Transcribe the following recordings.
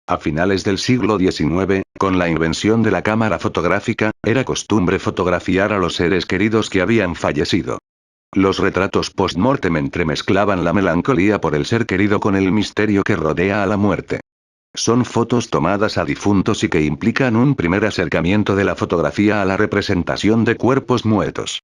A finales del siglo XIX, con la invención de la cámara fotográfica, era costumbre fotografiar a los seres queridos que habían fallecido. Los retratos post-mortem entremezclaban la melancolía por el ser querido con el misterio que rodea a la muerte. Son fotos tomadas a difuntos y que implican un primer acercamiento de la fotografía a la representación de cuerpos muertos.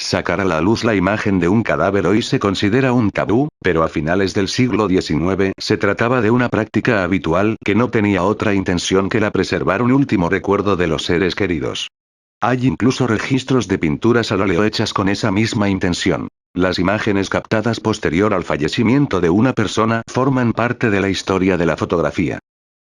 Sacar a la luz la imagen de un cadáver hoy se considera un tabú, pero a finales del siglo XIX se trataba de una práctica habitual que no tenía otra intención que la preservar un último recuerdo de los seres queridos. Hay incluso registros de pinturas al óleo hechas con esa misma intención. Las imágenes captadas posterior al fallecimiento de una persona forman parte de la historia de la fotografía.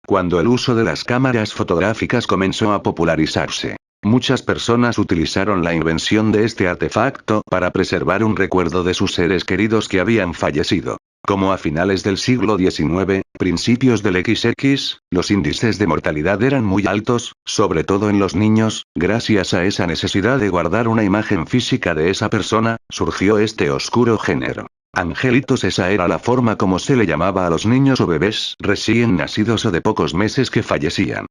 Cuando el uso de las cámaras fotográficas comenzó a popularizarse, muchas personas utilizaron la invención de este artefacto para preservar un recuerdo de sus seres queridos que habían fallecido. Como a finales del siglo XIX, principios del XX, los índices de mortalidad eran muy altos, sobre todo en los niños, gracias a esa necesidad de guardar una imagen física de esa persona, surgió este oscuro género. Angelitos, esa era la forma como se le llamaba a los niños o bebés recién nacidos o de pocos meses que fallecían.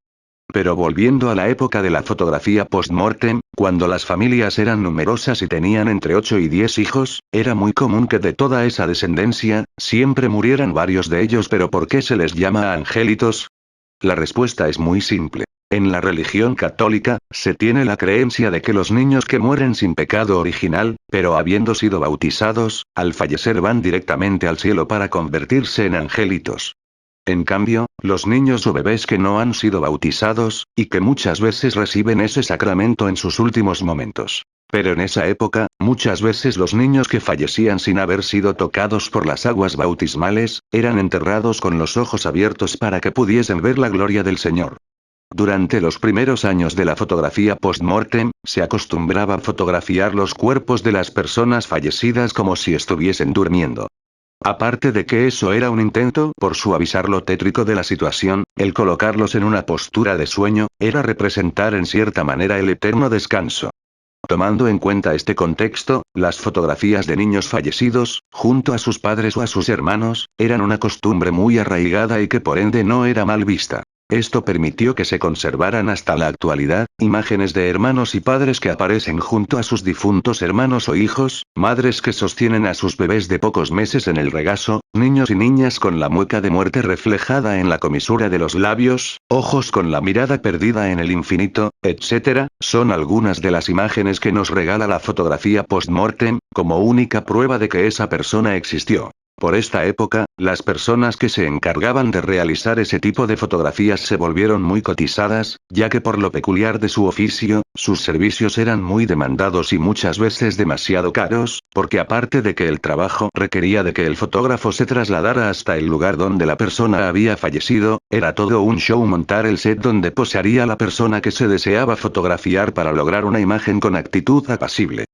Pero volviendo a la época de la fotografía post-mortem, cuando las familias eran numerosas y tenían entre 8 y 10 hijos, era muy común que de toda esa descendencia, siempre murieran varios de ellos. ¿Pero por qué se les llama angelitos? La respuesta es muy simple. En la religión católica, se tiene la creencia de que los niños que mueren sin pecado original, pero habiendo sido bautizados, al fallecer van directamente al cielo para convertirse en angelitos. En cambio, los niños o bebés que no han sido bautizados, y que muchas veces reciben ese sacramento en sus últimos momentos. Pero en esa época, muchas veces los niños que fallecían sin haber sido tocados por las aguas bautismales, eran enterrados con los ojos abiertos para que pudiesen ver la gloria del Señor. Durante los primeros años de la fotografía post-mortem, se acostumbraba a fotografiar los cuerpos de las personas fallecidas como si estuviesen durmiendo. Aparte de que eso era un intento por suavizar lo tétrico de la situación, el colocarlos en una postura de sueño, era representar en cierta manera el eterno descanso. Tomando en cuenta este contexto, las fotografías de niños fallecidos, junto a sus padres o a sus hermanos, eran una costumbre muy arraigada y que por ende no era mal vista. Esto permitió que se conservaran hasta la actualidad, imágenes de hermanos y padres que aparecen junto a sus difuntos hermanos o hijos, madres que sostienen a sus bebés de pocos meses en el regazo, niños y niñas con la mueca de muerte reflejada en la comisura de los labios, ojos con la mirada perdida en el infinito, etc., son algunas de las imágenes que nos regala la fotografía post-mortem, como única prueba de que esa persona existió. Por esta época, las personas que se encargaban de realizar ese tipo de fotografías se volvieron muy cotizadas, ya que por lo peculiar de su oficio, sus servicios eran muy demandados y muchas veces demasiado caros, porque aparte de que el trabajo requería de que el fotógrafo se trasladara hasta el lugar donde la persona había fallecido, era todo un show montar el set donde posaría la persona que se deseaba fotografiar para lograr una imagen con actitud apacible.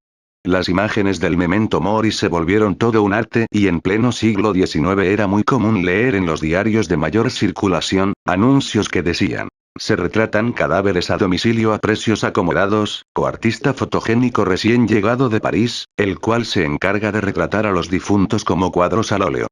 Las imágenes del memento mori se volvieron todo un arte y en pleno siglo XIX era muy común leer en los diarios de mayor circulación, anuncios que decían: se retratan cadáveres a domicilio a precios acomodados, o artista fotogénico recién llegado de París, el cual se encarga de retratar a los difuntos como cuadros al óleo.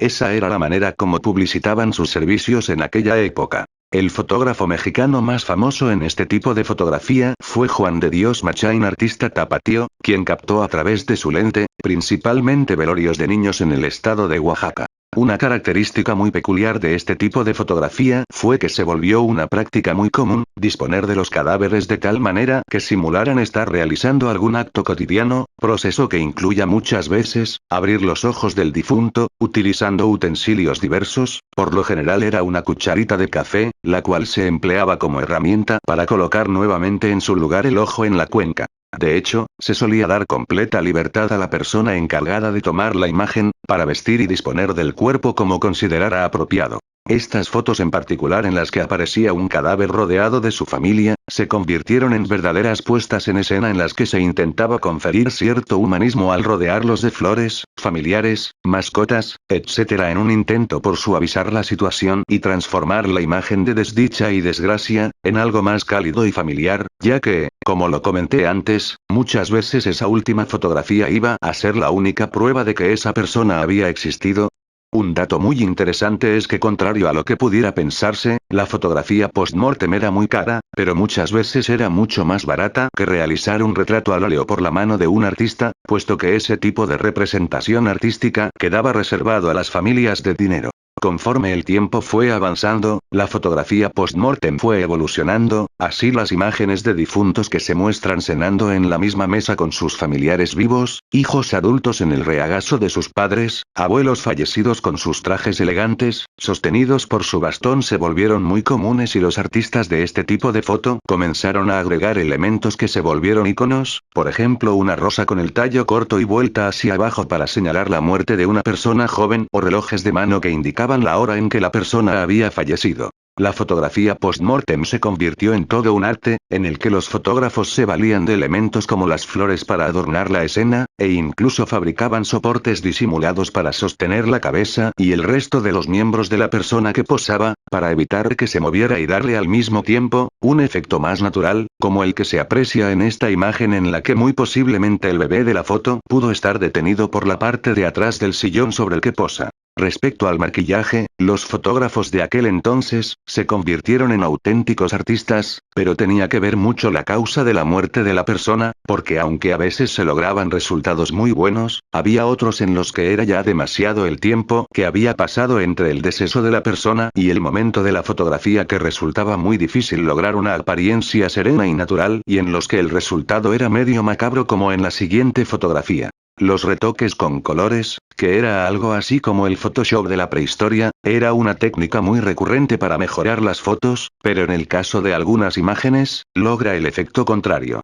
Esa era la manera como publicitaban sus servicios en aquella época. El fotógrafo mexicano más famoso en este tipo de fotografía fue Juan de Dios Machain, artista tapatío, quien captó a través de su lente, principalmente velorios de niños en el estado de Oaxaca. Una característica muy peculiar de este tipo de fotografía fue que se volvió una práctica muy común, disponer de los cadáveres de tal manera que simularan estar realizando algún acto cotidiano, proceso que incluya muchas veces, abrir los ojos del difunto, utilizando utensilios diversos, por lo general era una cucharita de café, la cual se empleaba como herramienta para colocar nuevamente en su lugar el ojo en la cuenca. De hecho, se solía dar completa libertad a la persona encargada de tomar la imagen, para vestir y disponer del cuerpo como considerara apropiado. Estas fotos en particular en las que aparecía un cadáver rodeado de su familia, se convirtieron en verdaderas puestas en escena en las que se intentaba conferir cierto humanismo al rodearlos de flores, familiares, mascotas, etc. en un intento por suavizar la situación y transformar la imagen de desdicha y desgracia, en algo más cálido y familiar, ya que, como lo comenté antes, muchas veces esa última fotografía iba a ser la única prueba de que esa persona había existido. Un dato muy interesante es que contrario a lo que pudiera pensarse, la fotografía post-mortem era muy cara, pero muchas veces era mucho más barata que realizar un retrato al óleo por la mano de un artista, puesto que ese tipo de representación artística quedaba reservado a las familias de dinero. Conforme el tiempo fue avanzando, la fotografía post-mortem fue evolucionando, así las imágenes de difuntos que se muestran cenando en la misma mesa con sus familiares vivos, hijos adultos en el regazo de sus padres, abuelos fallecidos con sus trajes elegantes, sostenidos por su bastón se volvieron muy comunes y los artistas de este tipo de foto comenzaron a agregar elementos que se volvieron iconos, por ejemplo una rosa con el tallo corto y vuelta hacia abajo para señalar la muerte de una persona joven o relojes de mano que indicaban la hora en que la persona había fallecido. La fotografía post-mortem se convirtió en todo un arte, en el que los fotógrafos se valían de elementos como las flores para adornar la escena, e incluso fabricaban soportes disimulados para sostener la cabeza y el resto de los miembros de la persona que posaba, para evitar que se moviera y darle al mismo tiempo, un efecto más natural, como el que se aprecia en esta imagen en la que muy posiblemente el bebé de la foto pudo estar detenido por la parte de atrás del sillón sobre el que posa. Respecto al maquillaje, los fotógrafos de aquel entonces, se convirtieron en auténticos artistas, pero tenía que ver mucho la causa de la muerte de la persona, porque aunque a veces se lograban resultados muy buenos, había otros en los que era ya demasiado el tiempo que había pasado entre el deceso de la persona y el momento de la fotografía que resultaba muy difícil lograr una apariencia serena y natural y en los que el resultado era medio macabro como en la siguiente fotografía. Los retoques con colores, que era algo así como el Photoshop de la prehistoria, era una técnica muy recurrente para mejorar las fotos, pero en el caso de algunas imágenes, logra el efecto contrario.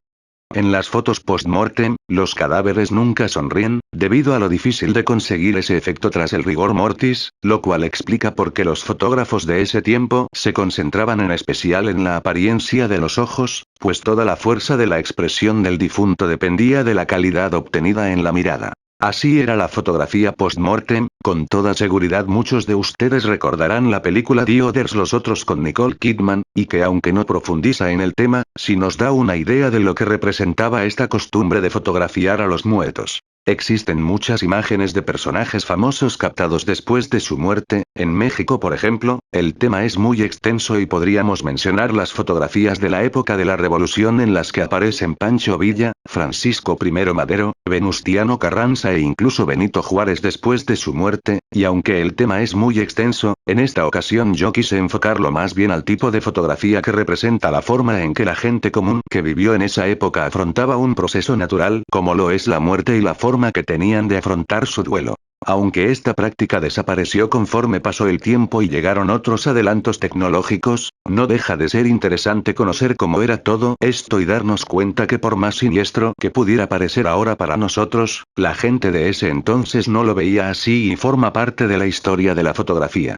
En las fotos post-mortem, los cadáveres nunca sonríen, debido a lo difícil de conseguir ese efecto tras el rigor mortis, lo cual explica por qué los fotógrafos de ese tiempo se concentraban en especial en la apariencia de los ojos, pues toda la fuerza de la expresión del difunto dependía de la calidad obtenida en la mirada. Así era la fotografía post-mortem, con toda seguridad muchos de ustedes recordarán la película The Others los otros con Nicole Kidman, y que aunque no profundiza en el tema, sí nos da una idea de lo que representaba esta costumbre de fotografiar a los muertos. Existen muchas imágenes de personajes famosos captados después de su muerte, en México por ejemplo, el tema es muy extenso y podríamos mencionar las fotografías de la época de la Revolución en las que aparecen Pancho Villa, Francisco I. Madero, Venustiano Carranza e incluso Benito Juárez después de su muerte, y aunque el tema es muy extenso, en esta ocasión yo quise enfocarlo más bien al tipo de fotografía que representa la forma en que la gente común que vivió en esa época afrontaba un proceso natural como lo es la muerte y la forma que tenían de afrontar su duelo. Aunque esta práctica desapareció conforme pasó el tiempo y llegaron otros adelantos tecnológicos, no deja de ser interesante conocer cómo era todo esto y darnos cuenta que por más siniestro que pudiera parecer ahora para nosotros, la gente de ese entonces no lo veía así y forma parte de la historia de la fotografía.